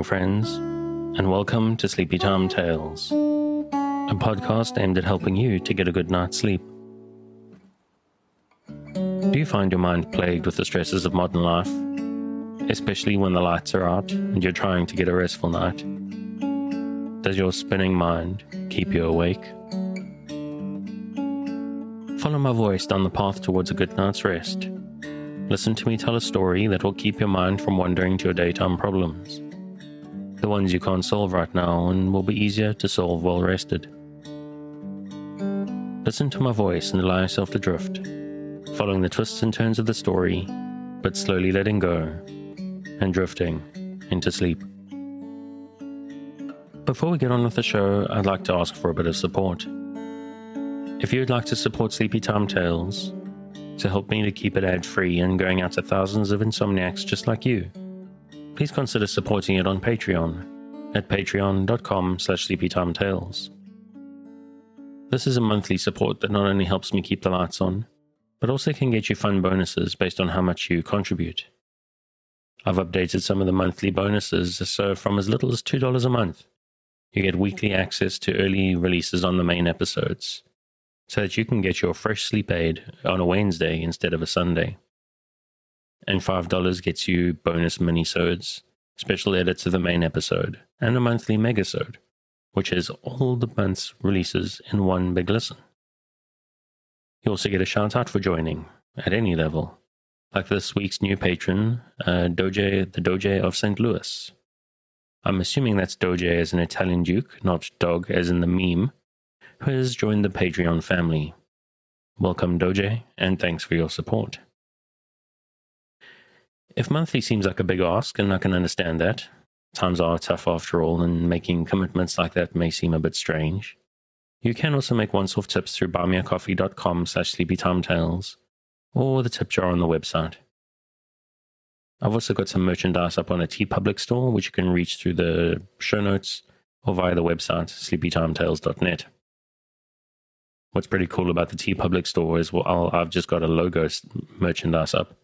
friends, and welcome to Sleepy Time Tales, a podcast aimed at helping you to get a good night's sleep. Do you find your mind plagued with the stresses of modern life, especially when the lights are out and you're trying to get a restful night? Does your spinning mind keep you awake? Follow my voice down the path towards a good night's rest. Listen to me tell a story that will keep your mind from wandering to your daytime problems. The ones you can't solve right now and will be easier to solve well rested. Listen to my voice and allow yourself to drift, following the twists and turns of the story, but slowly letting go and drifting into sleep. Before we get on with the show, I'd like to ask for a bit of support. If you'd like to support Sleepy Time Tales, to help me to keep it ad-free and going out to thousands of insomniacs just like you, please consider supporting it on Patreon at patreon.com/sleepytimetales. This is a monthly support that not only helps me keep the lights on, but also can get you fun bonuses based on how much you contribute. I've updated some of the monthly bonuses, so from as little as $2 a month, you get weekly access to early releases on the main episodes, so that you can get your fresh sleep aid on a Wednesday instead of a Sunday. And $5 gets you bonus minisodes, special edits of the main episode, and a monthly megasode, which is all the month's releases in one big listen. You also get a shout out for joining, at any level, like this week's new patron, Doge, the Doge of St. Louis. I'm assuming that's Doge as an Italian duke, not dog as in the meme, who has joined the Patreon family. Welcome, Doge, and thanks for your support. If monthly seems like a big ask, and I can understand that, times are tough after all, and making commitments like that may seem a bit strange, you can also make once-off tips through buymeacoffee.com/sleepytimetales, or the tip jar on the website. I've also got some merchandise up on a TeePublic store, which you can reach through the show notes or via the website sleepytimetales.net. What's pretty cool about the TeePublic store is I've just got a logo merchandise up.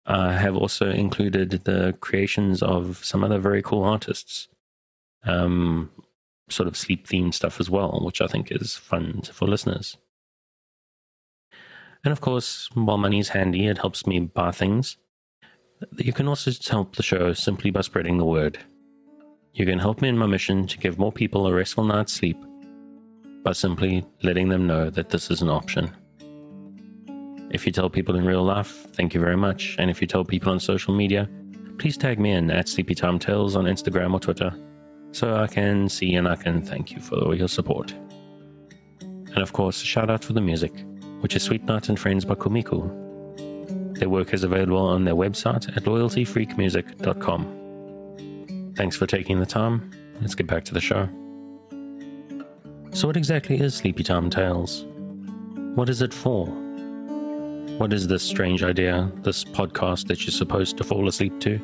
I have also included the creations of some other very cool artists, sort of sleep-themed stuff as well, which I think is fun for listeners. And of course, while money's handy, it helps me buy things. You can also help the show simply by spreading the word. You can help me in my mission to give more people a restful night's sleep by simply letting them know that this is an option. If you tell people in real life, thank you very much. And if you tell people on social media, please tag me in at Sleepy Time Tales on Instagram or Twitter, so I can see and I can thank you for your support. And of course, a shout out for the music, which is Sweet Night and Friends by Kumiku. Their work is available on their website at loyaltyfreakmusic.com. Thanks for taking the time. Let's get back to the show. So what exactly is Sleepy Time Tales? What is it for? What is this strange idea, this podcast that you're supposed to fall asleep to?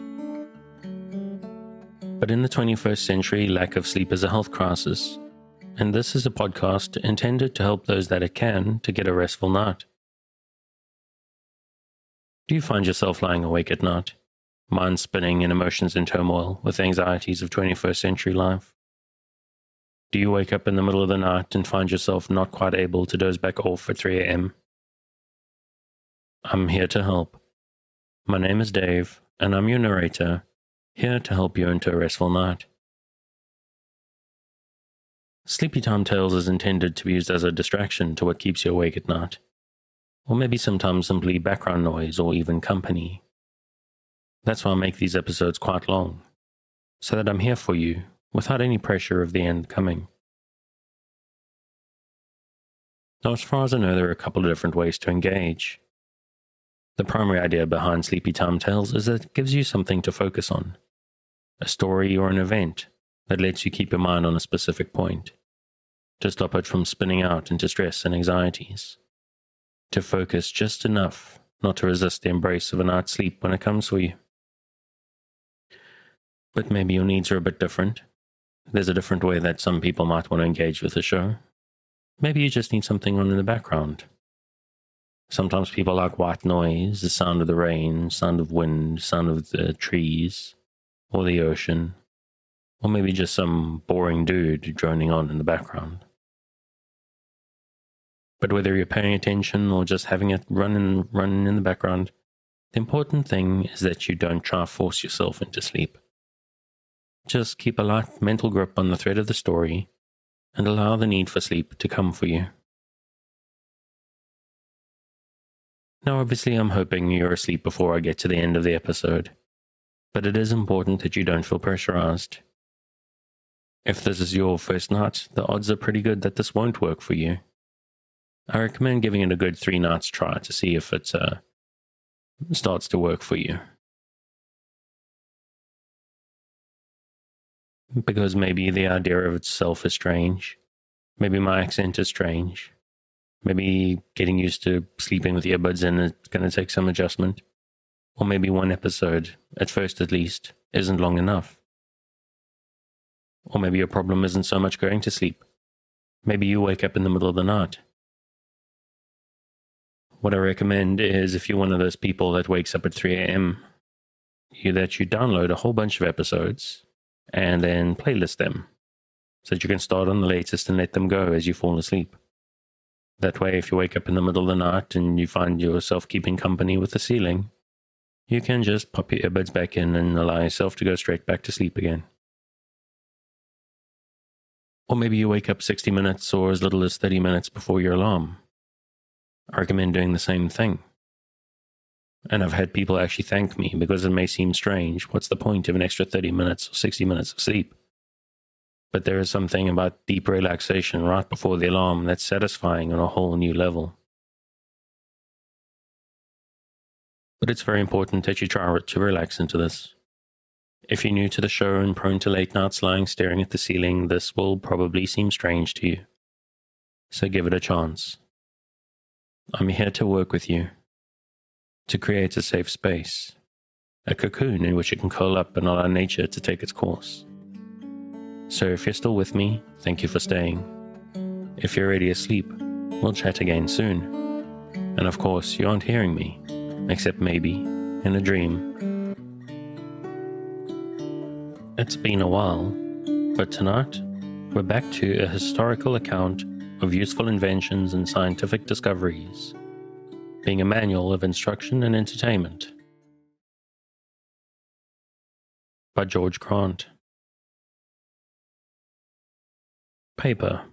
But in the 21st century, lack of sleep is a health crisis, and this is a podcast intended to help those that it can to get a restful night. Do you find yourself lying awake at night, mind spinning and emotions in turmoil with anxieties of 21st century life? Do you wake up in the middle of the night and find yourself not quite able to doze back off at 3 a.m.? I'm here to help. My name is Dave, and I'm your narrator, here to help you into a restful night. Sleepy Time Tales is intended to be used as a distraction to what keeps you awake at night, or maybe sometimes simply background noise or even company. That's why I make these episodes quite long, so that I'm here for you without any pressure of the end coming. Now, as far as I know, there are a couple of different ways to engage. The primary idea behind Sleepy Time Tales is that it gives you something to focus on, a story or an event that lets you keep your mind on a specific point, to stop it from spinning out into stress and anxieties, to focus just enough not to resist the embrace of a night's sleep when it comes for you. But maybe your needs are a bit different. There's a different way that some people might want to engage with the show. Maybe you just need something on in the background. Sometimes people like white noise, the sound of the rain, sound of wind, sound of the trees, or the ocean, or maybe just some boring dude droning on in the background. But whether you're paying attention or just having it running in the background, the important thing is that you don't try to force yourself into sleep. Just keep a light mental grip on the thread of the story and allow the need for sleep to come for you. Now, obviously, I'm hoping you're asleep before I get to the end of the episode, but it is important that you don't feel pressurized. If this is your first night, the odds are pretty good that this won't work for you. I recommend giving it a good 3 nights try to see if it starts to work for you. Because maybe the idea of itself is strange. Maybe my accent is strange. Maybe getting used to sleeping with earbuds in is going to take some adjustment. Or maybe one episode, at first at least, isn't long enough. Or maybe your problem isn't so much going to sleep. Maybe you wake up in the middle of the night. What I recommend is, if you're one of those people that wakes up at 3 a.m., that you download a whole bunch of episodes and then playlist them so that you can start on the latest and let them go as you fall asleep. That way, if you wake up in the middle of the night and you find yourself keeping company with the ceiling, you can just pop your earbuds back in and allow yourself to go straight back to sleep again. Or maybe you wake up 60 minutes or as little as 30 minutes before your alarm. I recommend doing the same thing. And I've had people actually thank me because it may seem strange. What's the point of an extra 30 minutes or 60 minutes of sleep? But there is something about deep relaxation right before the alarm that's satisfying on a whole new level. But it's very important that you try to relax into this. If you're new to the show and prone to late nights lying staring at the ceiling, this will probably seem strange to you. So give it a chance. I'm here to work with you, to create a safe space, a cocoon in which you can curl up and allow nature to take its course. So if you're still with me, thank you for staying. If you're already asleep, we'll chat again soon. And of course, you aren't hearing me, except maybe in a dream. It's been a while, but tonight, we're back to a historical account of useful inventions and scientific discoveries, being a manual of instruction and entertainment. By George Grant. Paper.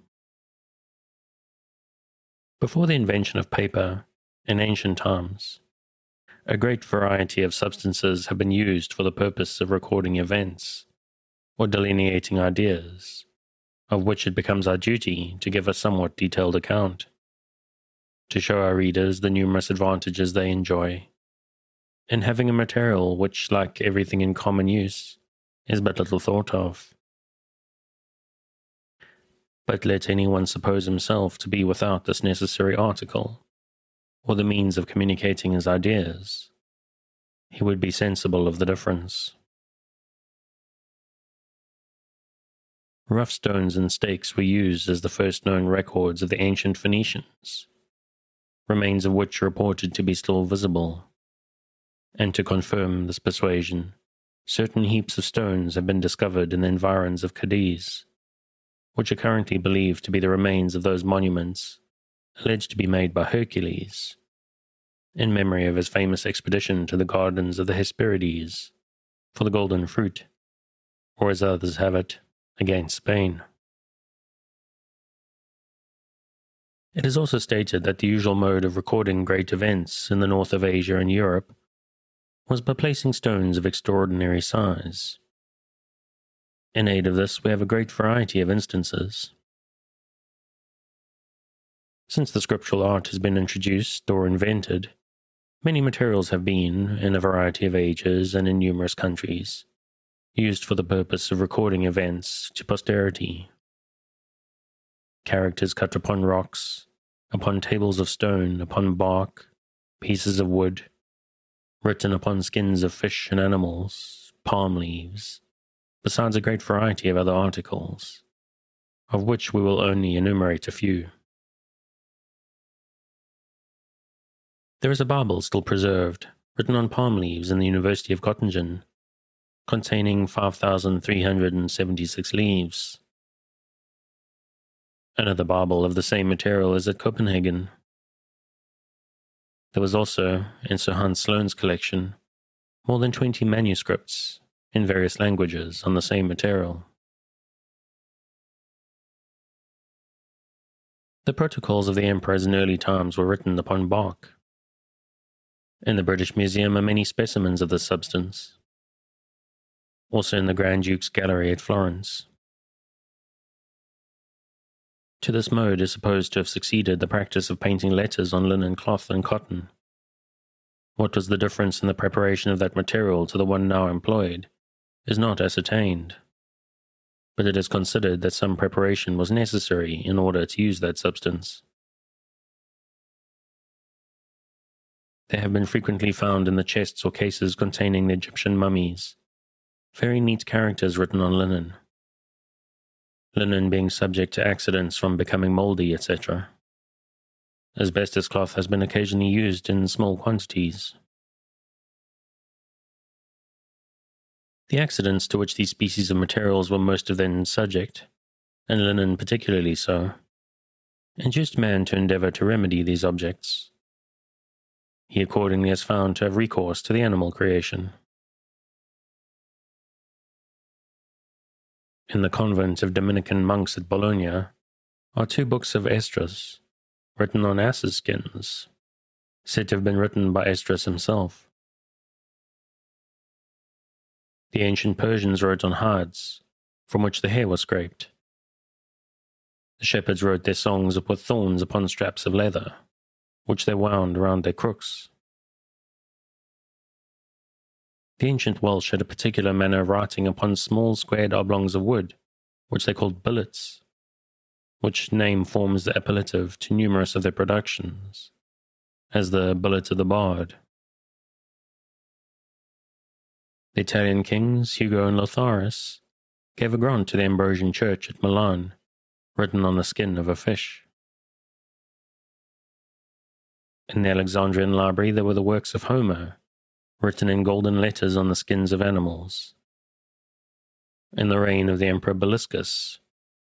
Before the invention of paper, in ancient times, a great variety of substances have been used for the purpose of recording events or delineating ideas, of which it becomes our duty to give a somewhat detailed account, to show our readers the numerous advantages they enjoy in having a material which, like everything in common use, is but little thought of. But let anyone suppose himself to be without this necessary article, or the means of communicating his ideas, he would be sensible of the difference. Rough stones and stakes were used as the first known records of the ancient Phoenicians, remains of which are reported to be still visible. And to confirm this persuasion, certain heaps of stones have been discovered in the environs of Cadiz, which are currently believed to be the remains of those monuments alleged to be made by Hercules, in memory of his famous expedition to the gardens of the Hesperides for the golden fruit, or as others have it, against Spain. It is also stated that the usual mode of recording great events in the north of Asia and Europe was by placing stones of extraordinary size. In aid of this, we have a great variety of instances. Since the scriptural art has been introduced or invented, many materials have been, in a variety of ages and in numerous countries, used for the purpose of recording events to posterity. Characters cut upon rocks, upon tables of stone, upon bark, pieces of wood, written upon skins of fish and animals, palm leaves, besides a great variety of other articles, of which we will only enumerate a few. There is a Bible still preserved, written on palm leaves in the University of Göttingen, containing 5,376 leaves. Another Bible of the same material is at Copenhagen. There was also, in Sir Hans Sloane's collection, more than 20 manuscripts in various languages on the same material. The protocols of the emperors in early times were written upon bark. In the British Museum are many specimens of this substance, also in the Grand Duke's Gallery at Florence. To this mode is supposed to have succeeded the practice of painting letters on linen cloth and cotton. What was the difference in the preparation of that material to the one now employed is not ascertained, but it is considered that some preparation was necessary in order to use that substance. They have been frequently found in the chests or cases containing the Egyptian mummies, very neat characters written on linen. Linen being subject to accidents from becoming mouldy, etc. Asbestos cloth has been occasionally used in small quantities. The accidents to which these species of materials were most of them subject, and linen particularly so, induced man to endeavour to remedy these objects. He accordingly is found to have recourse to the animal creation. In the convent of Dominican monks at Bologna are 2 books of Esdras, written on asses' skins, said to have been written by Esdras himself. The ancient Persians wrote on hides, from which the hair was scraped. The shepherds wrote their songs with thorns upon straps of leather, which they wound around their crooks. The ancient Welsh had a particular manner of writing upon small squared oblongs of wood, which they called billets, which name forms the appellative to numerous of their productions, as the billet of the bard. The Italian kings, Hugo and Lotharis, gave a grant to the Ambrosian church at Milan, written on the skin of a fish. In the Alexandrian library there were the works of Homer, written in golden letters on the skins of animals. In the reign of the Emperor Beliscus,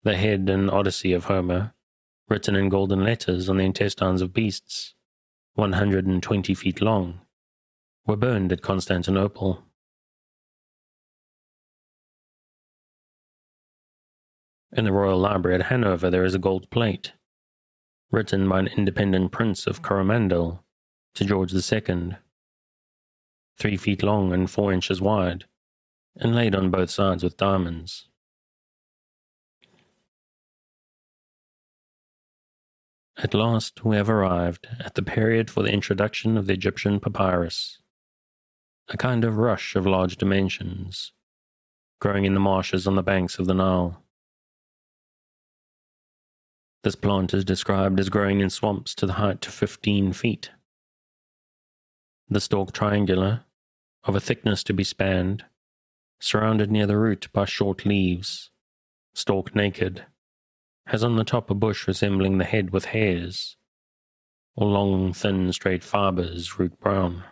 the head and Odyssey of Homer, written in golden letters on the intestines of beasts, 120 feet long, were burned at Constantinople. In the Royal Library at Hanover there is a gold plate, written by an independent prince of Coromandel to George II, 3 feet long and 4 inches wide, and laid on both sides with diamonds. At last we have arrived at the period for the introduction of the Egyptian papyrus, a kind of rush of large dimensions, growing in the marshes on the banks of the Nile. This plant is described as growing in swamps to the height of 15 feet. The stalk triangular, of a thickness to be spanned, surrounded near the root by short leaves, stalk naked, has on the top a bush resembling the head with hairs, or long, thin, straight fibers, root brown.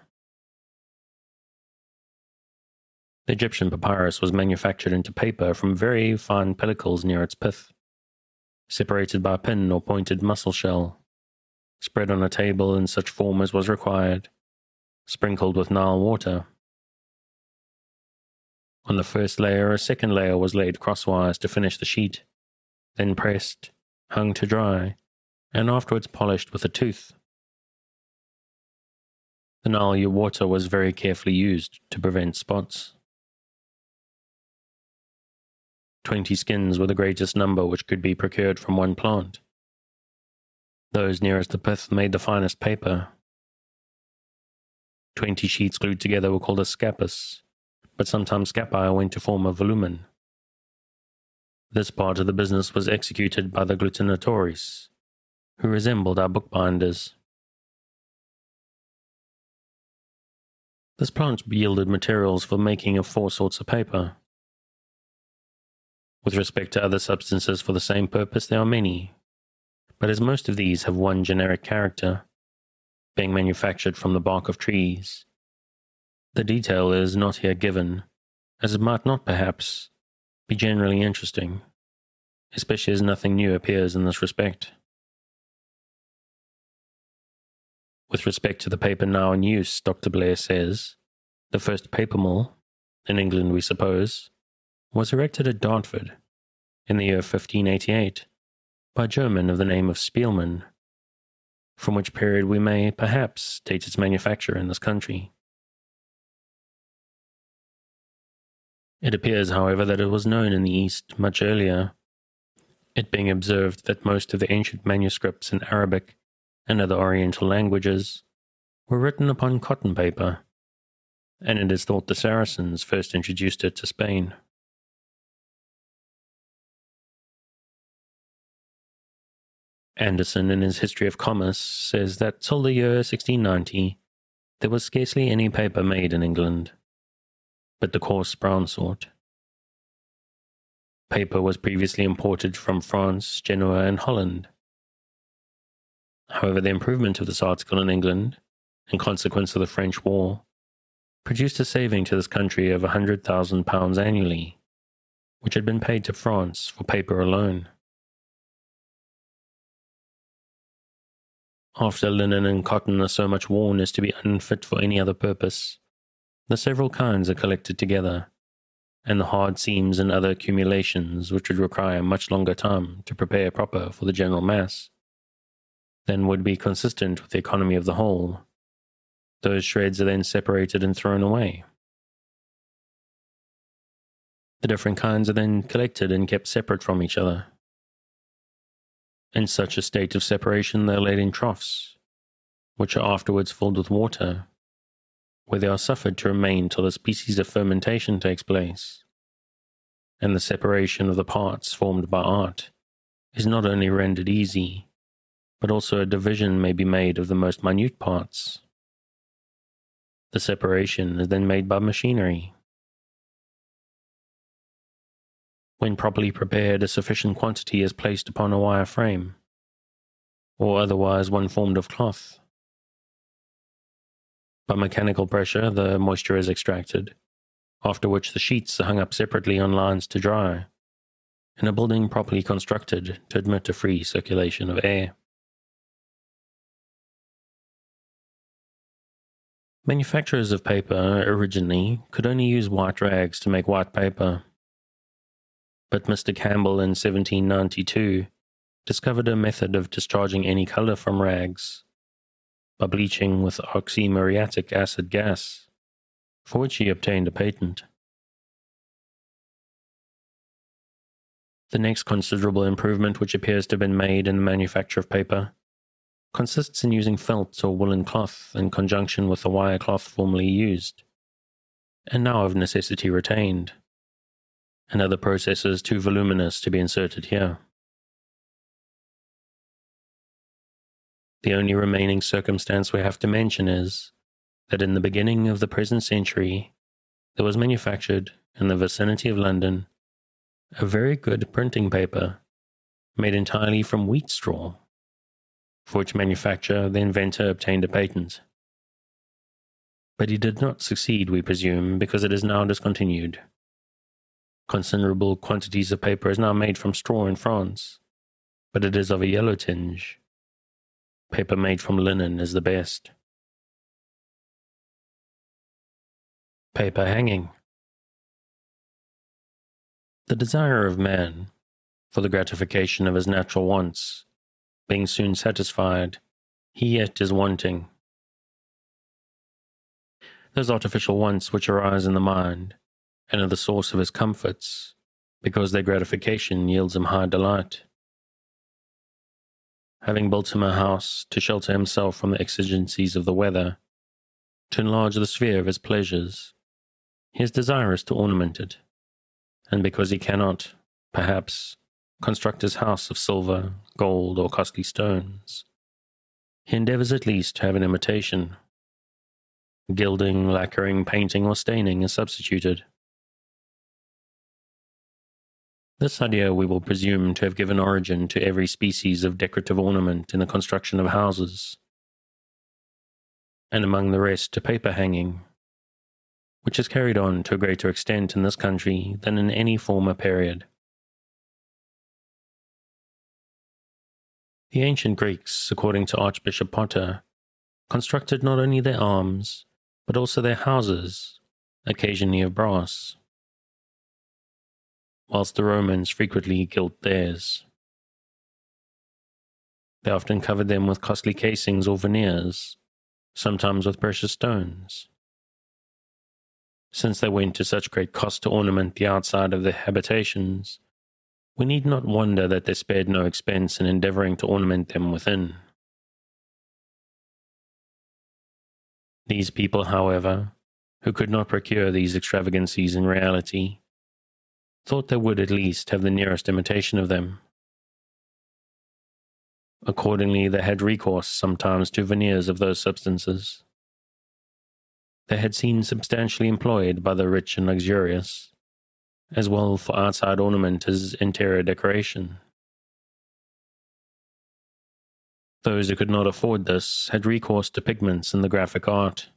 The Egyptian papyrus was manufactured into paper from very fine pellicles near its pith, separated by a pin or pointed mussel shell, spread on a table in such form as was required, sprinkled with Nile water. On the first layer, a second layer was laid crosswise to finish the sheet, then pressed, hung to dry, and afterwards polished with a tooth. The Nile water was very carefully used to prevent spots. 20 skins were the greatest number which could be procured from one plant. Those nearest the pith made the finest paper. 20 sheets glued together were called a scapus, but sometimes scapi went to form a volumen. This part of the business was executed by the glutinatories, who resembled our bookbinders. This plant yielded materials for making of 4 sorts of paper. With respect to other substances for the same purpose, there are many, but as most of these have one generic character, being manufactured from the bark of trees, the detail is not here given, as it might not, perhaps, be generally interesting, especially as nothing new appears in this respect. With respect to the paper now in use, Dr. Blair says, the first paper mill, in England we suppose, was erected at Dartford in the year 1588 by a German of the name of Spielmann, from which period we may, perhaps, date its manufacture in this country. It appears, however, that it was known in the East much earlier, it being observed that most of the ancient manuscripts in Arabic and other Oriental languages were written upon cotton paper, and it is thought the Saracens first introduced it to Spain. Anderson, in his History of Commerce, says that till the year 1690 there was scarcely any paper made in England, but the coarse brown sort. Paper was previously imported from France, Genoa, and Holland. However, the improvement of this article in England, in consequence of the French War, produced a saving to this country of £100,000 annually, which had been paid to France for paper alone. After linen and cotton are so much worn as to be unfit for any other purpose, the several kinds are collected together, and the hard seams and other accumulations which would require much longer time to prepare proper for the general mass than would be consistent with the economy of the whole, those shreds are then separated and thrown away. The different kinds are then collected and kept separate from each other. In such a state of separation they are laid in troughs, which are afterwards filled with water, where they are suffered to remain till a species of fermentation takes place, and the separation of the parts formed by art is not only rendered easy, but also a division may be made of the most minute parts. The separation is then made by machinery. When properly prepared, a sufficient quantity is placed upon a wire frame, or otherwise one formed of cloth. By mechanical pressure, the moisture is extracted, after which the sheets are hung up separately on lines to dry, in a building properly constructed to admit a free circulation of air. Manufacturers of paper originally could only use white rags to make white paper, but Mr. Campbell in 1792 discovered a method of discharging any color from rags by bleaching with oxymuriatic acid gas, for which he obtained a patent. The next considerable improvement which appears to have been made in the manufacture of paper consists in using felt or woolen cloth in conjunction with the wire cloth formerly used, and now of necessity retained, and other processes too voluminous to be inserted here. The only remaining circumstance we have to mention is that in the beginning of the present century there was manufactured in the vicinity of London a very good printing paper made entirely from wheat straw, for which manufacture the inventor obtained a patent. But he did not succeed, we presume, because it is now discontinued. Considerable quantities of paper is now made from straw in France, but it is of a yellow tinge. Paper made from linen is the best. Paper hanging. The desire of man for the gratification of his natural wants being soon satisfied, he yet is wanting. Those artificial wants which arise in the mind, and are the source of his comforts, because their gratification yields him high delight. Having built him a house to shelter himself from the exigencies of the weather, to enlarge the sphere of his pleasures, he is desirous to ornament it, and because he cannot, perhaps, construct his house of silver, gold, or costly stones, he endeavors at least to have an imitation. Gilding, lacquering, painting, or staining is substituted. This idea we will presume to have given origin to every species of decorative ornament in the construction of houses, and among the rest to paper hanging, which is carried on to a greater extent in this country than in any former period. The ancient Greeks, according to Archbishop Potter, constructed not only their arms, but also their houses, occasionally of brass, whilst the Romans frequently gilt theirs. They often covered them with costly casings or veneers, sometimes with precious stones. Since they went to such great cost to ornament the outside of their habitations, we need not wonder that they spared no expense in endeavouring to ornament them within. These people, however, who could not procure these extravagancies in reality, thought they would at least have the nearest imitation of them. Accordingly, they had recourse sometimes to veneers of those substances. They had seen substantially employed by the rich and luxurious, as well for outside ornament as interior decoration. Those who could not afford this had recourse to pigments in the graphic art.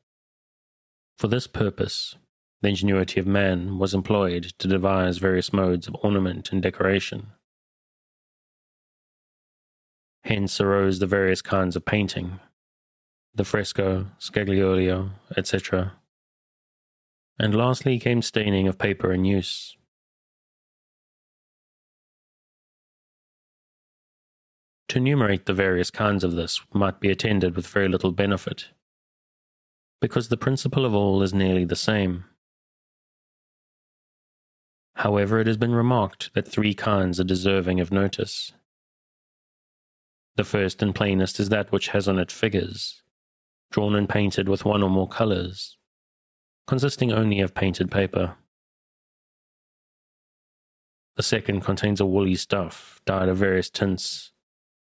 For this purpose, the ingenuity of man was employed to devise various modes of ornament and decoration. Hence arose the various kinds of painting, the fresco, scaglio, etc. And lastly came staining of paper in use. To enumerate the various kinds of this might be attended with very little benefit, because the principle of all is nearly the same. However, it has been remarked that three kinds are deserving of notice. The first and plainest is that which has on it figures, drawn and painted with one or more colours, consisting only of painted paper. The second contains a woolly stuff, dyed of various tints,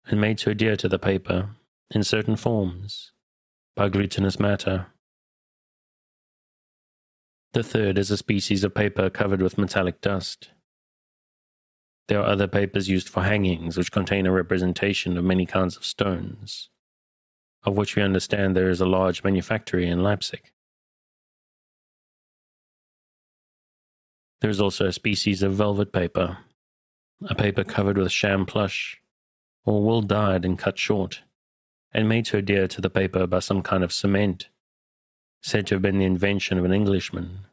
and made to adhere to the paper, in certain forms, by glutinous matter. The third is a species of paper covered with metallic dust. There are other papers used for hangings which contain a representation of many kinds of stones, of which we understand there is a large manufactory in Leipzig. There is also a species of velvet paper, a paper covered with sham plush, or wool dyed and cut short, and made to adhere to the paper by some kind of cement, said to have been the invention of an Englishman,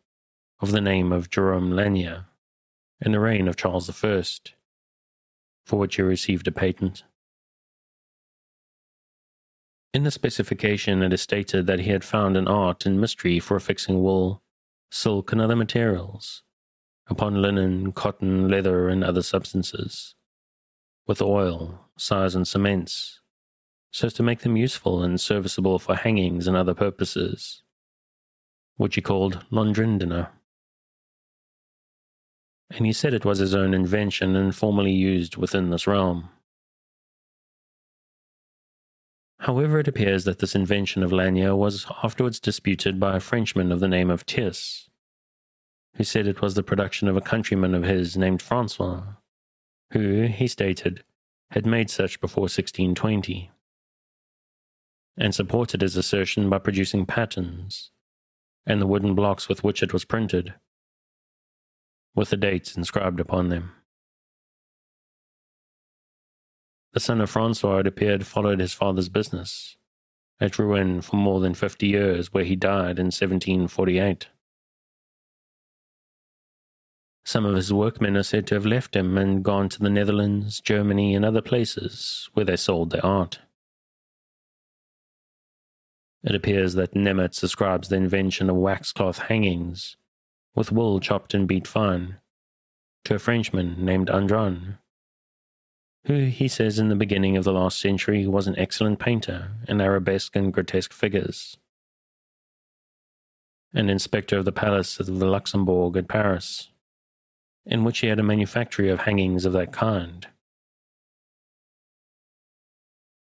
of the name of Jerome Lanier, in the reign of Charles I, for which he received a patent. In the specification it is stated that he had found an art and mystery for affixing wool, silk, and other materials, upon linen, cotton, leather, and other substances, with oil, size, and cements, so as to make them useful and serviceable for hangings and other purposes, which he called Londrindina. And he said it was his own invention and formerly used within this realm. However, it appears that this invention of Lanier was afterwards disputed by a Frenchman of the name of Thiers, who said it was the production of a countryman of his named Francois, who, he stated, had made such before 1620, and supported his assertion by producing patterns, and the wooden blocks with which it was printed, with the dates inscribed upon them. The son of Francois, it appeared, followed his father's business, at Rouen for more than 50 years, where he died in 1748. Some of his workmen are said to have left him and gone to the Netherlands, Germany, and other places where they sold their art. It appears that Nemetz ascribes the invention of waxcloth hangings, with wool chopped and beat fine, to a Frenchman named Andran, who he says in the beginning of the last century was an excellent painter in arabesque and grotesque figures, and inspector of the Palace of the Luxembourg at Paris, in which he had a manufactory of hangings of that kind.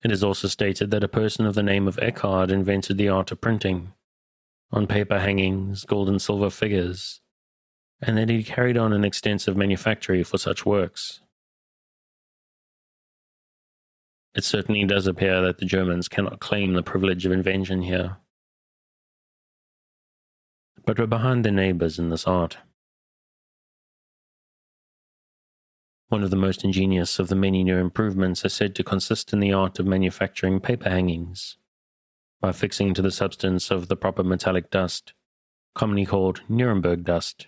It is also stated that a person of the name of Eckhard invented the art of printing, on paper hangings, gold and silver figures, and that he carried on an extensive manufactory for such works. It certainly does appear that the Germans cannot claim the privilege of invention here. but were behind their neighbors in this art. One of the most ingenious of the many new improvements is said to consist in the art of manufacturing paper hangings, by fixing to the substance of the proper metallic dust, commonly called Nuremberg dust,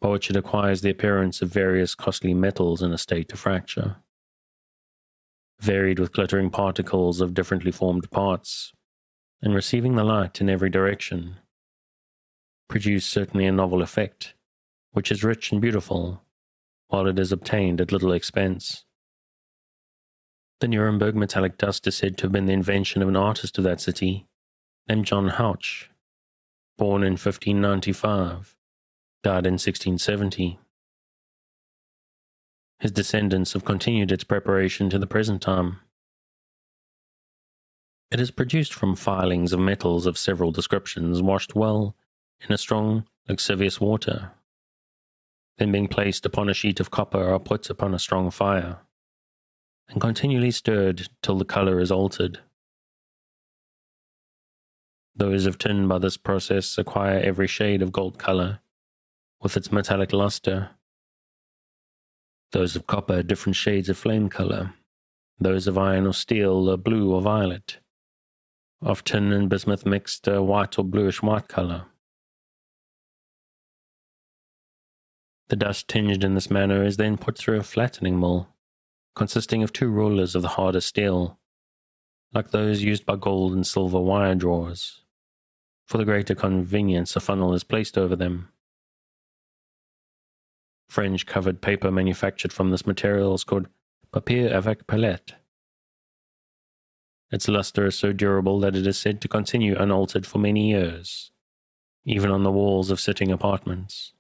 by which it acquires the appearance of various costly metals in a state of fracture, varied with glittering particles of differently formed parts, and receiving the light in every direction, produce certainly a novel effect, which is rich and beautiful, while it is obtained at little expense. The Nuremberg metallic dust is said to have been the invention of an artist of that city, named John Hauch, born in 1595, died in 1670. His descendants have continued its preparation to the present time. It is produced from filings of metals of several descriptions washed well in a strong, lascivious water, then being placed upon a sheet of copper or put upon a strong fire, and continually stirred till the colour is altered. Those of tin by this process acquire every shade of gold colour, with its metallic lustre. Those of copper different shades of flame colour, those of iron or steel a blue or violet, of tin and bismuth mixed a white or bluish white colour. The dust tinged in this manner is then put through a flattening mill, consisting of 2 rollers of the hardest steel, like those used by gold and silver wire drawers. For the greater convenience, a funnel is placed over them. Fringe-covered paper manufactured from this material is called papier avec palette. Its luster is so durable that it is said to continue unaltered for many years, even on the walls of sitting apartments.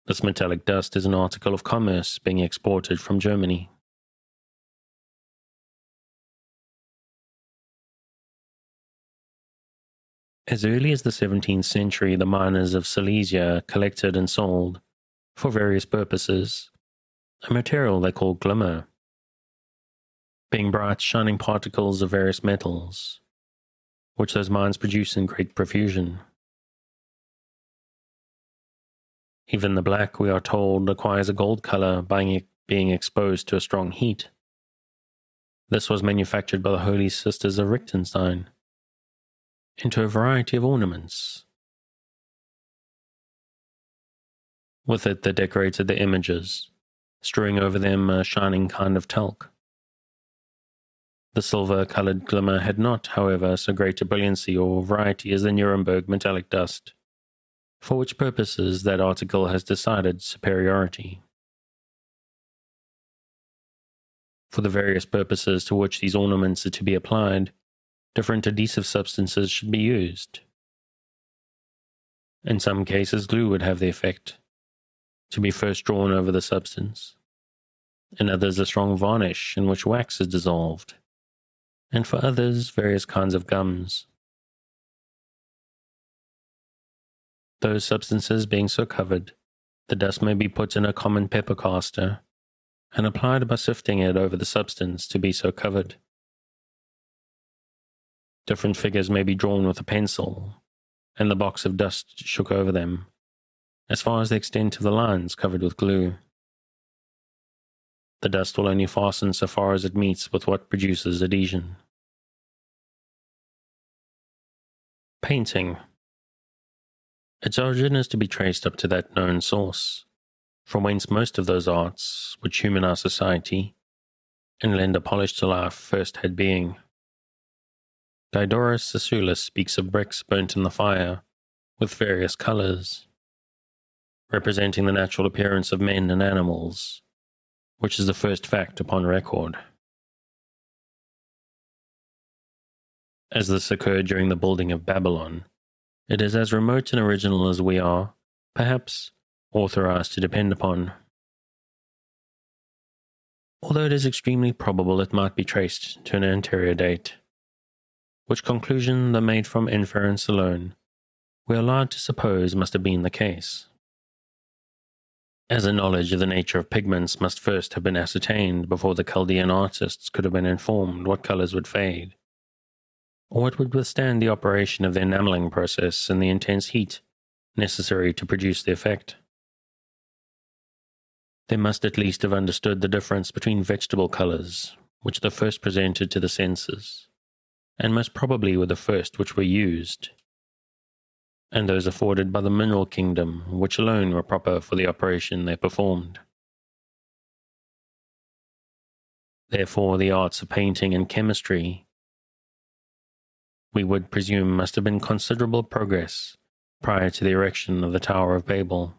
This metallic dust is an article of commerce being exported from Germany. As early as the 17th century, the miners of Silesia collected and sold, for various purposes, a material they called glimmer, being bright, shining particles of various metals, which those mines produce in great profusion. Even the black, we are told, acquires a gold colour by being exposed to a strong heat. This was manufactured by the Holy Sisters of Liechtenstein into a variety of ornaments. With it they decorated their images, strewing over them a shining kind of talc. The silver-coloured glimmer had not, however, so great a brilliancy or variety as the Nuremberg metallic dust, for which purposes that article has decided superiority. For the various purposes to which these ornaments are to be applied, different adhesive substances should be used. In some cases, glue would have the effect, to be first drawn over the substance. In others, a strong varnish in which wax is dissolved, and for others, various kinds of gums. Those substances being so covered, the dust may be put in a common pepper caster, and applied by sifting it over the substance to be so covered. Different figures may be drawn with a pencil, and the box of dust shook over them, as far as the extent of the lines covered with glue. The dust will only fasten so far as it meets with what produces adhesion. Painting. Its origin is to be traced up to that known source, from whence most of those arts which humanize society and lend a polish to life first had being. Diodorus Siculus speaks of bricks burnt in the fire with various colors, representing the natural appearance of men and animals, which is the first fact upon record. As this occurred during the building of Babylon, it is as remote and original as we are, perhaps, authorized to depend upon. Although it is extremely probable it might be traced to an anterior date, which conclusion, though made from inference alone, we are allowed to suppose must have been the case. As a knowledge of the nature of pigments must first have been ascertained before the Chaldean artists could have been informed what colors would fade, or it would withstand the operation of the enameling process and the intense heat necessary to produce the effect. They must at least have understood the difference between vegetable colors, which they first presented to the senses, and most probably were the first which were used, and those afforded by the mineral kingdom, which alone were proper for the operation they performed. Therefore, the arts of painting and chemistry, we would presume, must have been considerable progress prior to the erection of the Tower of Babel.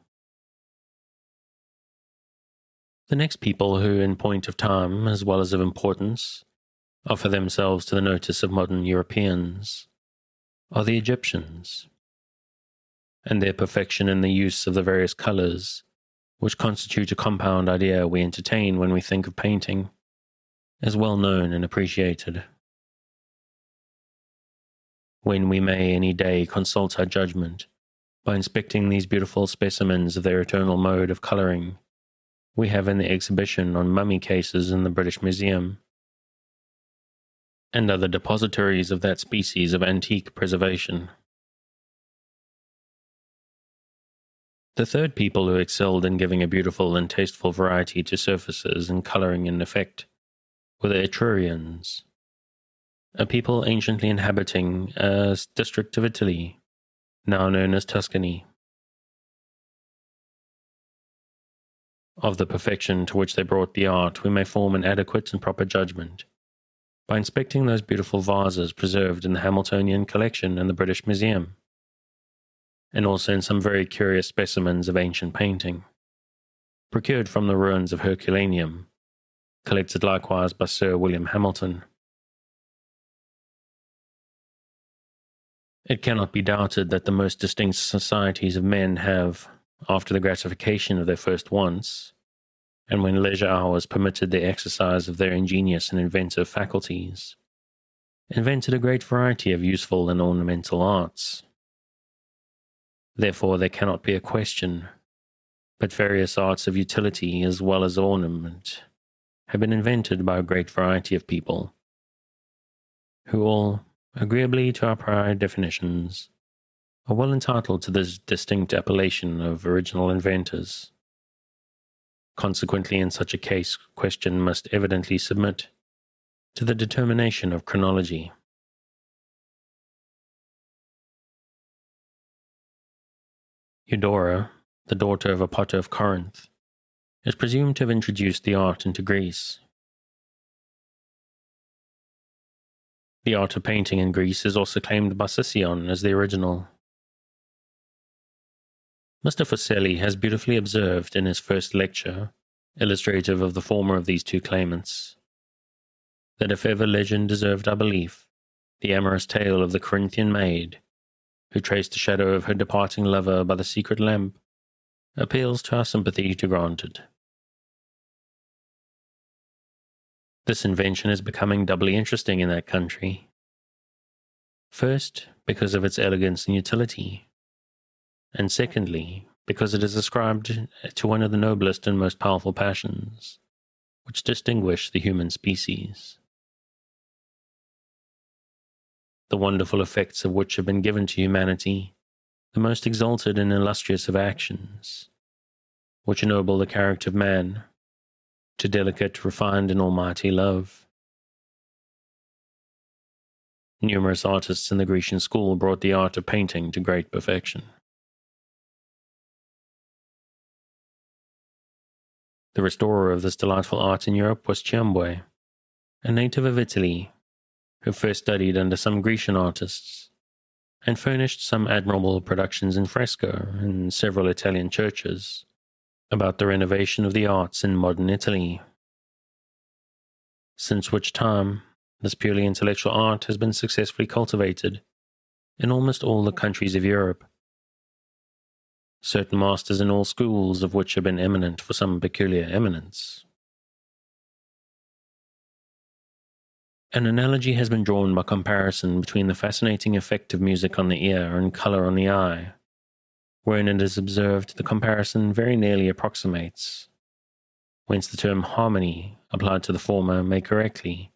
The next people who, in point of time as well as of importance, offer themselves to the notice of modern Europeans are the Egyptians, and their perfection in the use of the various colors, which constitute a compound idea we entertain when we think of painting, is well known and appreciated. When we may any day consult our judgment by inspecting these beautiful specimens of their eternal mode of coloring, we have in the exhibition on mummy cases in the British Museum, and other depositories of that species of antique preservation. The third people who excelled in giving a beautiful and tasteful variety to surfaces and coloring in effect were the Etrurians, a people anciently inhabiting a district of Italy, now known as Tuscany. Of the perfection to which they brought the art, we may form an adequate and proper judgment by inspecting those beautiful vases preserved in the Hamiltonian collection in the British Museum, and also in some very curious specimens of ancient painting, procured from the ruins of Herculaneum, collected likewise by Sir William Hamilton. It cannot be doubted that the most distinct societies of men have, after the gratification of their first wants, and when leisure hours permitted the exercise of their ingenious and inventive faculties, invented a great variety of useful and ornamental arts. Therefore there cannot be a question, but various arts of utility as well as ornament have been invented by a great variety of people, who all, agreeably to our prior definitions, are well entitled to this distinct appellation of original inventors. Consequently, in such a case, question must evidently submit to the determination of chronology. Eudora, the daughter of a potter of Corinth, is presumed to have introduced the art into Greece. The art of painting in Greece is also claimed by Cicyon as the original. Mr. Fuseli has beautifully observed in his first lecture, illustrative of the former of these two claimants, that if ever legend deserved our belief, the amorous tale of the Corinthian maid, who traced the shadow of her departing lover by the secret lamp, appeals to our sympathy to grant it. This invention is becoming doubly interesting in that country. First, because of its elegance and utility, and secondly, because it is ascribed to one of the noblest and most powerful passions which distinguish the human species, the wonderful effects of which have been given to humanity, the most exalted and illustrious of actions, which ennoble the character of man, to delicate, refined, and almighty love. Numerous artists in the Grecian school brought the art of painting to great perfection. The restorer of this delightful art in Europe was Ciambue, a native of Italy, who first studied under some Grecian artists, and furnished some admirable productions in fresco in several Italian churches about the renovation of the arts in modern Italy, since which time this purely intellectual art has been successfully cultivated in almost all the countries of Europe. Certain masters in all schools of which have been eminent for some peculiar eminence. An analogy has been drawn by comparison between the fascinating effect of music on the ear and color on the eye, wherein it is observed the comparison very nearly approximates, whence the term harmony applied to the former may correctly,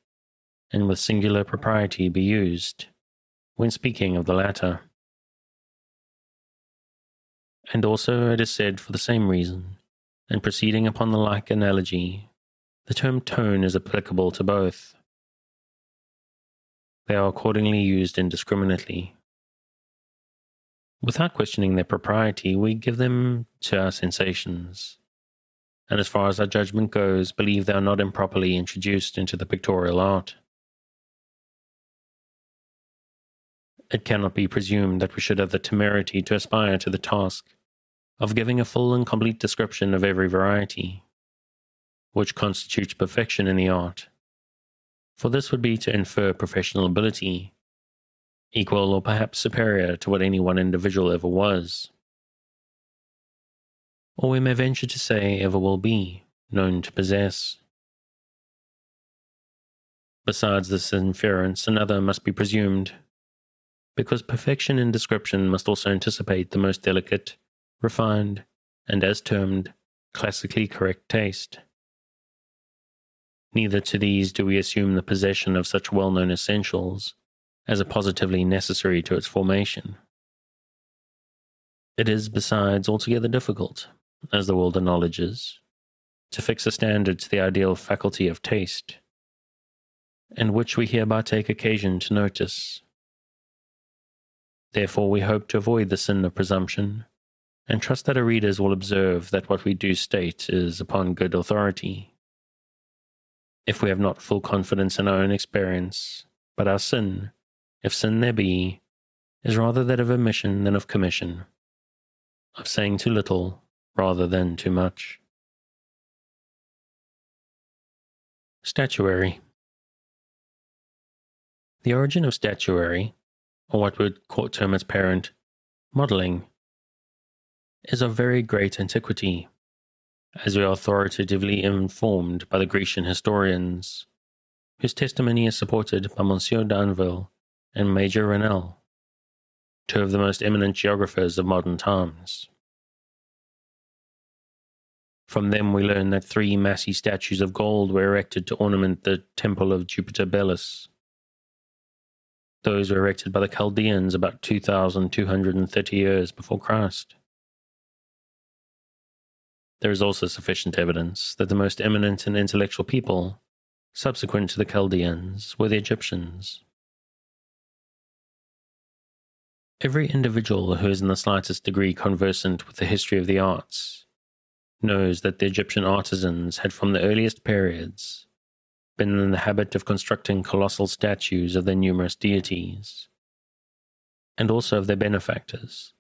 and with singular propriety, be used when speaking of the latter. And also it is said for the same reason, and proceeding upon the like analogy, the term tone is applicable to both. They are accordingly used indiscriminately. Without questioning their propriety, we give them to our sensations, and as far as our judgment goes, believe they are not improperly introduced into the pictorial art. It cannot be presumed that we should have the temerity to aspire to the task of giving a full and complete description of every variety, which constitutes perfection in the art, for this would be to infer professional ability, equal or perhaps superior to what any one individual ever was, or we may venture to say ever will be, known to possess. Besides this inference, another must be presumed, because perfection in description must also anticipate the most delicate, refined, and as termed, classically correct taste. Neither to these do we assume the possession of such well-known essentials as are positively necessary to its formation. It is, besides, altogether difficult, as the world acknowledges, to fix a standard to the ideal faculty of taste, and which we hereby take occasion to notice. Therefore we hope to avoid the sin of presumption, and trust that our readers will observe that what we do state is upon good authority. If we have not full confidence in our own experience, but our sin, if sin there be, is rather that of omission than of commission, of saying too little rather than too much. Statuary. The origin of statuary, or what we would term its parent, modelling, is of very great antiquity, as we are authoritatively informed by the Grecian historians, whose testimony is supported by Monsieur d'Anville and Major Renel, two of the most eminent geographers of modern times. From them we learn that 3 massy statues of gold were erected to ornament the temple of Jupiter Belus. Those were erected by the Chaldeans about 2,230 years before Christ. There is also sufficient evidence that the most eminent and intellectual people, subsequent to the Chaldeans, were the Egyptians. Every individual who is in the slightest degree conversant with the history of the arts knows that the Egyptian artisans had from the earliest periods been in the habit of constructing colossal statues of their numerous deities, and also of their benefactors,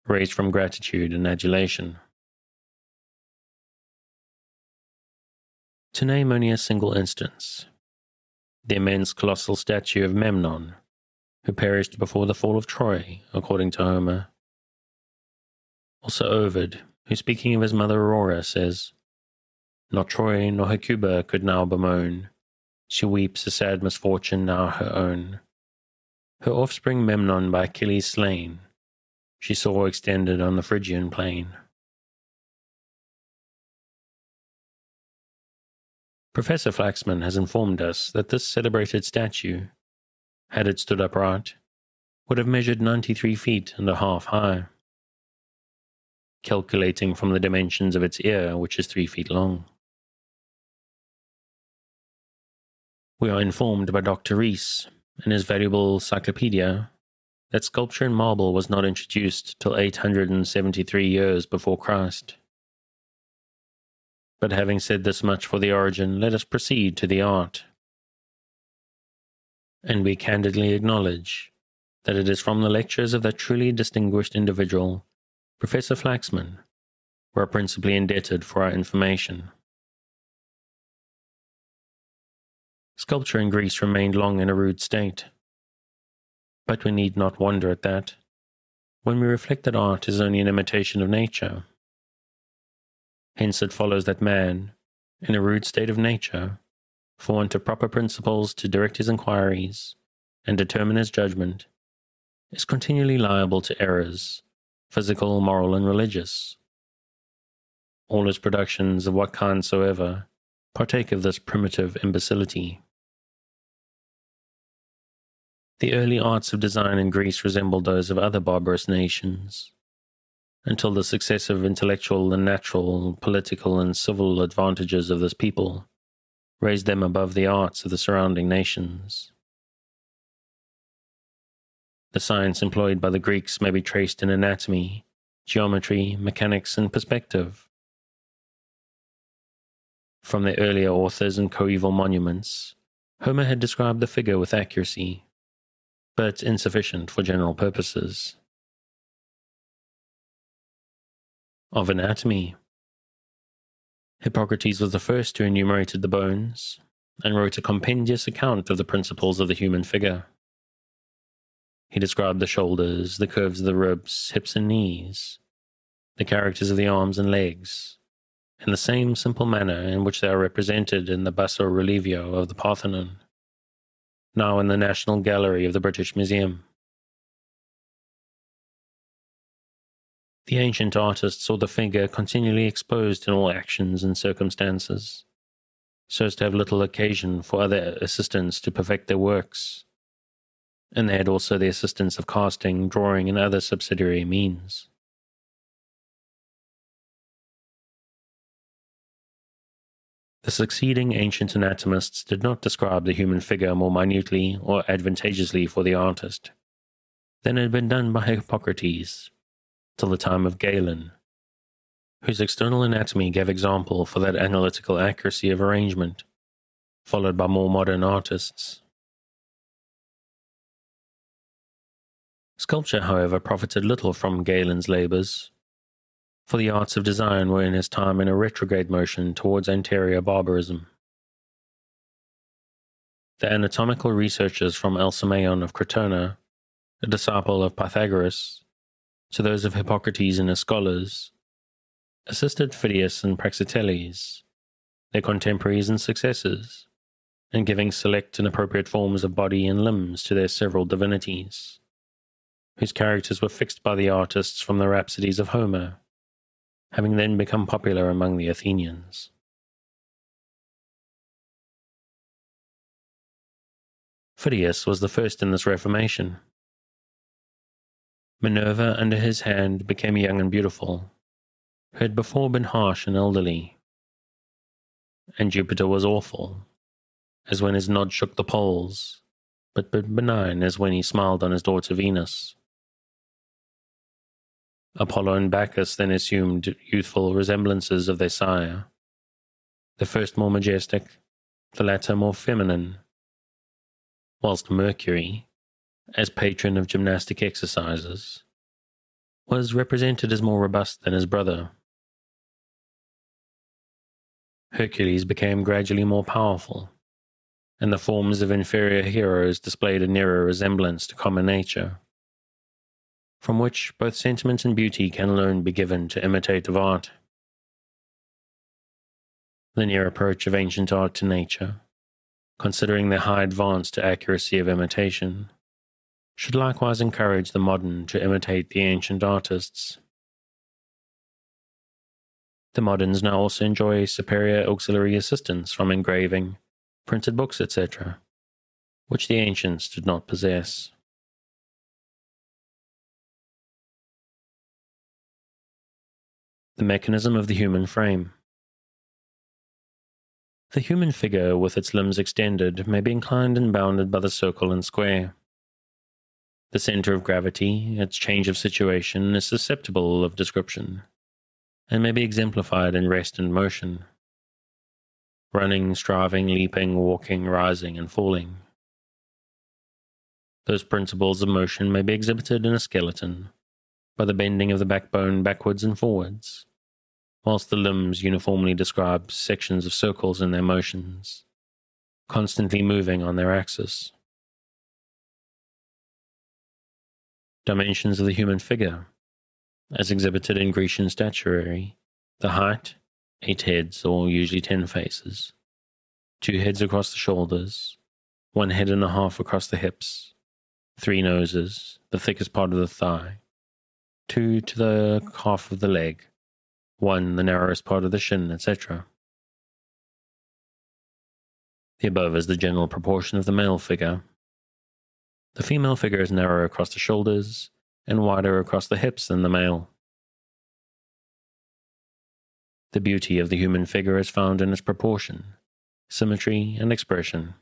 raised from gratitude and adulation. To name only a single instance, the immense colossal statue of Memnon, who perished before the fall of Troy, according to Homer. Also Ovid, who speaking of his mother Aurora says, "Not Troy nor Hecuba could now bemoan, she weeps a sad misfortune now her own. Her offspring Memnon by Achilles slain, she saw extended on the Phrygian plain." Professor Flaxman has informed us that this celebrated statue, had it stood upright, would have measured 93 feet and a half high, calculating from the dimensions of its ear, which is 3 feet long. We are informed by Dr. Rees, in his valuable Cyclopedia, that sculpture in marble was not introduced till 873 years before Christ. But having said this much for the origin, let us proceed to the art. And we candidly acknowledge that it is from the lectures of that truly distinguished individual, Professor Flaxman, we are principally indebted for our information. Sculpture in Greece remained long in a rude state, but we need not wonder at that, when we reflect that art is only an imitation of nature. Hence it follows that man, in a rude state of nature, for want of proper principles to direct his inquiries and determine his judgment, is continually liable to errors, physical, moral, and religious. All his productions, of what kind soever, partake of this primitive imbecility. The early arts of design in Greece resembled those of other barbarous nations, until the successive intellectual and natural, political and civil advantages of this people raised them above the arts of the surrounding nations. The science employed by the Greeks may be traced in anatomy, geometry, mechanics, and perspective. From their earlier authors and coeval monuments, Homer had described the figure with accuracy, but insufficient for general purposes. Of anatomy, Hippocrates was the first who enumerated the bones and wrote a compendious account of the principles of the human figure. He described the shoulders, the curves of the ribs, hips and knees, the characters of the arms and legs, in the same simple manner in which they are represented in the basso relievo of the Parthenon, now in the National Gallery of the British Museum. The ancient artists saw the figure continually exposed in all actions and circumstances, so as to have little occasion for other assistants to perfect their works, and they had also the assistance of casting, drawing, and other subsidiary means. The succeeding ancient anatomists did not describe the human figure more minutely or advantageously for the artist than had been done by Hippocrates, till the time of Galen, whose external anatomy gave example for that analytical accuracy of arrangement, followed by more modern artists. Sculpture, however, profited little from Galen's labors, for the arts of design were in his time in a retrograde motion towards anterior barbarism. The anatomical researches from Alcmaeon of Crotona, a disciple of Pythagoras, to those of Hippocrates and his scholars, assisted Phidias and Praxiteles, their contemporaries and successors, in giving select and appropriate forms of body and limbs to their several divinities, whose characters were fixed by the artists from the rhapsodies of Homer, having then become popular among the Athenians. Phidias was the first in this reformation. Minerva, under his hand, became young and beautiful, who had before been harsh and elderly, and Jupiter was awful, as when his nod shook the poles, but benign as when he smiled on his daughter Venus. Apollo and Bacchus then assumed youthful resemblances of their sire, the first more majestic, the latter more feminine, whilst Mercury, as patron of gymnastic exercises, was represented as more robust than his brother. Hercules became gradually more powerful, and the forms of inferior heroes displayed a nearer resemblance to common nature, from which both sentiment and beauty can alone be given to imitative art. The near approach of ancient art to nature, considering their high advance to accuracy of imitation, should likewise encourage the modern to imitate the ancient artists. The moderns now also enjoy superior auxiliary assistance from engraving, printed books, etc., which the ancients did not possess. The mechanism of the human frame. The human figure, with its limbs extended, may be inclined and bounded by the circle and square. The center of gravity, its change of situation, is susceptible of description, and may be exemplified in rest and motion, running, striving, leaping, walking, rising, and falling. Those principles of motion may be exhibited in a skeleton, by the bending of the backbone backwards and forwards, whilst the limbs uniformly describe sections of circles in their motions, constantly moving on their axis. Dimensions of the human figure, as exhibited in Grecian statuary: the height, 8 heads, or usually 10 faces, 2 heads across the shoulders, 1 head and a half across the hips, 3 noses, the thickest part of the thigh, 2 to the calf of the leg, 1 the narrowest part of the shin, etc. The above is the general proportion of the male figure. The female figure is narrower across the shoulders and wider across the hips than the male. The beauty of the human figure is found in its proportion, symmetry, and expression.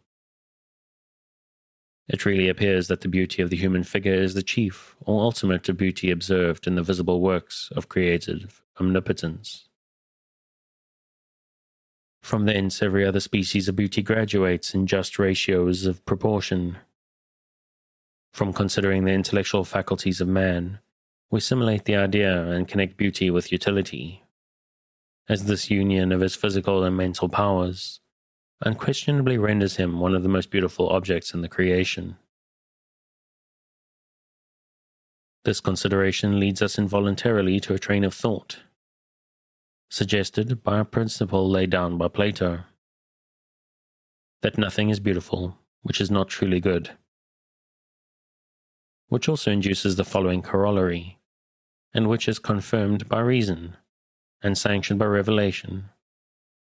It really appears that the beauty of the human figure is the chief or ultimate of beauty observed in the visible works of creative omnipotence. From thence every other species of beauty graduates in just ratios of proportion. From considering the intellectual faculties of man, we assimilate the idea and connect beauty with utility, as this union of his physical and mental powers unquestionably renders him one of the most beautiful objects in the creation. This consideration leads us involuntarily to a train of thought, suggested by a principle laid down by Plato, that nothing is beautiful which is not truly good, which also induces the following corollary, and which is confirmed by reason and sanctioned by revelation,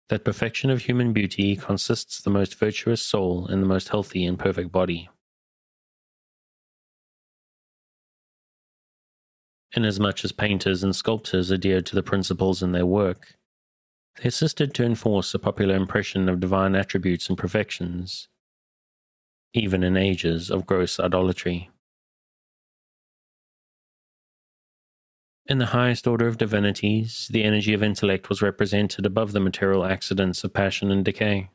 that perfection of human beauty consists the most virtuous soul in the most healthy and perfect body. Inasmuch as painters and sculptors adhered to the principles in their work, they assisted to enforce a popular impression of divine attributes and perfections, even in ages of gross idolatry. In the highest order of divinities, the energy of intellect was represented above the material accidents of passion and decay.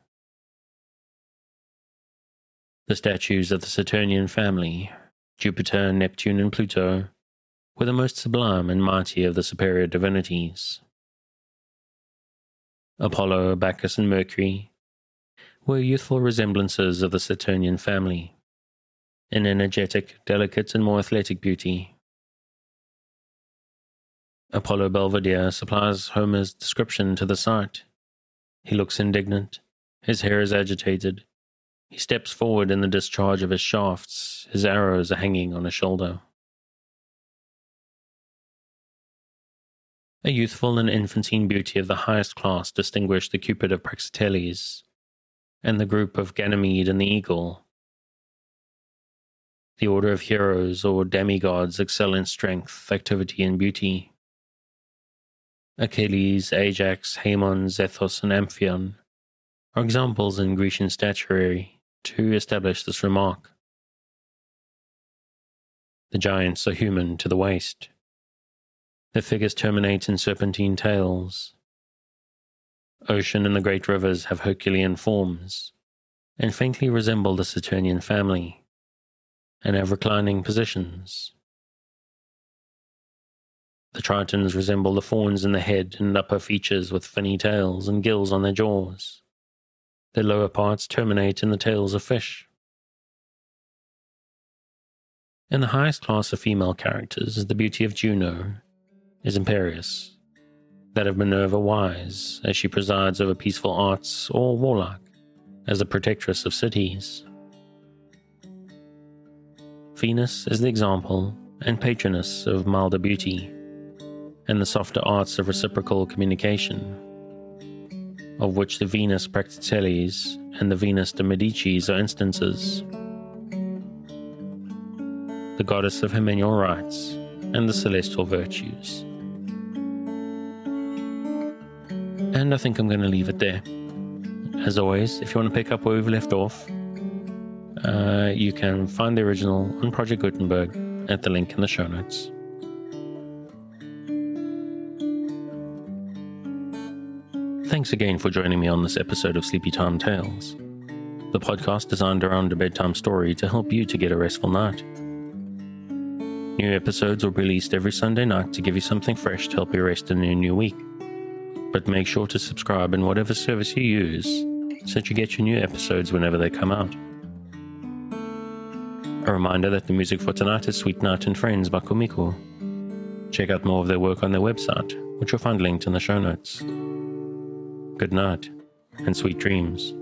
The statues of the Saturnian family, Jupiter, Neptune, and Pluto, were the most sublime and mighty of the superior divinities. Apollo, Bacchus, and Mercury were youthful resemblances of the Saturnian family, in energetic, delicate, and more athletic beauty. Apollo Belvedere supplies Homer's description to the sight. He looks indignant, his hair is agitated, he steps forward in the discharge of his shafts, his arrows are hanging on his shoulder. A youthful and infantine beauty of the highest class distinguished the Cupid of Praxiteles, and the group of Ganymede and the Eagle. The order of heroes or demigods excel in strength, activity, and beauty. Achilles, Ajax, Haemon, Zethus, and Amphion are examples in Grecian statuary to establish this remark. The giants are human to the waist. Their figures terminate in serpentine tails. Ocean and the great rivers have Herculean forms, and faintly resemble the Saturnian family, and have reclining positions. The Tritons resemble the fawns in the head and upper features with finny tails and gills on their jaws. Their lower parts terminate in the tails of fish. In the highest class of female characters, the beauty of Juno is imperious, that of Minerva wise, as she presides over peaceful arts, or warlike, as the protectress of cities. Venus is the example and patroness of milder beauty, and the softer arts of reciprocal communication, of which the Venus Praxiteles and the Venus de Medicis are instances. The goddess of hymeneal rites and the celestial virtues. And I think I'm going to leave it there. As always, if you want to pick up where we've left off, you can find the original on Project Gutenberg at the link in the show notes. Thanks again for joining me on this episode of Sleepytime Tales, the podcast designed around a bedtime story to help you to get a restful night. New episodes will be released every Sunday night to give you something fresh to help you rest in your new week. But make sure to subscribe in whatever service you use so that you get your new episodes whenever they come out. A reminder that the music for tonight is Sweet Night and Friends by Kumiko. Check out more of their work on their website, which you'll find linked in the show notes. Good night, and sweet dreams.